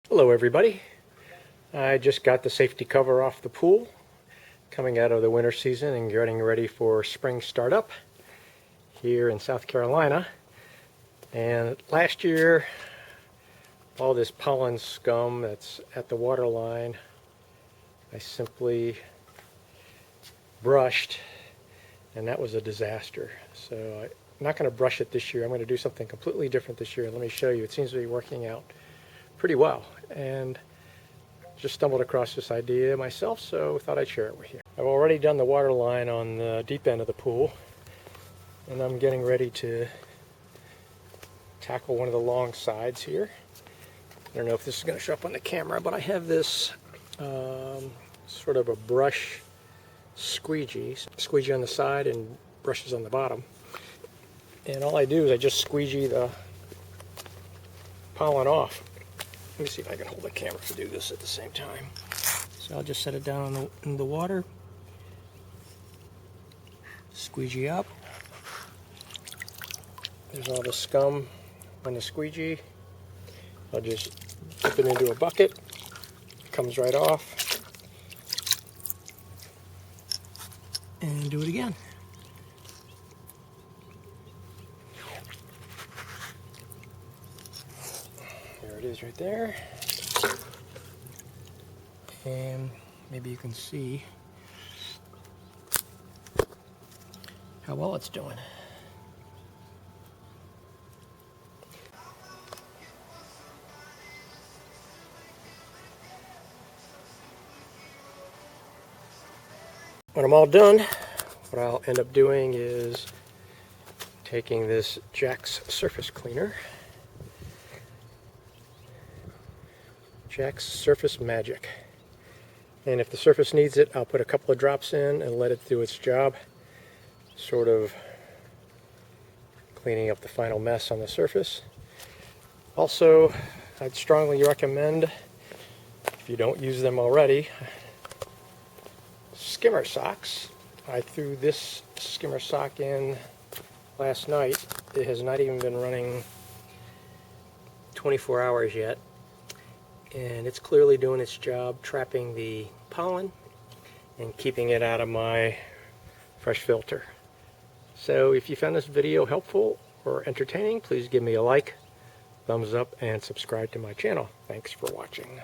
Hello everybody. I just got the safety cover off the pool coming out of the winter season and getting ready for spring startup here in South Carolina. And last year, all this pollen scum that's at the waterline, I simply brushed, and that was a disaster. So I'm not going to brush it this year. I'm going to do something completely different this year. Let me show you. It seems to be working out pretty well, and just stumbled across this idea myself, so thought I'd share it with you. I've already done the water line on the deep end of the pool, and I'm getting ready to tackle one of the long sides here. I don't know if this is going to show up on the camera, but I have this sort of a brush squeegee on the side and brushes on the bottom. And all I do is I just squeegee the pollen off. Let me see if I can hold the camera to do this at the same time. So I'll just set it down in the water, squeegee up. There's all the scum on the squeegee. I'll just dip it into a bucket. It comes right off. And do it again. There it is right there. And maybe you can see how well it's doing. When I'm all done, what I'll end up doing is taking this Jack's surface cleaner. Jack's Surface Magic. And if the surface needs it, I'll put a couple of drops in and let it do its job, sort of cleaning up the final mess on the surface. Also, I'd strongly recommend, if you don't use them already, skimmer socks. I threw this skimmer sock in last night. It has not even been running 24 hours yet. And it's clearly doing its job trapping the pollen and keeping it out of my fresh filter. So if you found this video helpful or entertaining, please give me a like, thumbs up, and subscribe to my channel. Thanks for watching.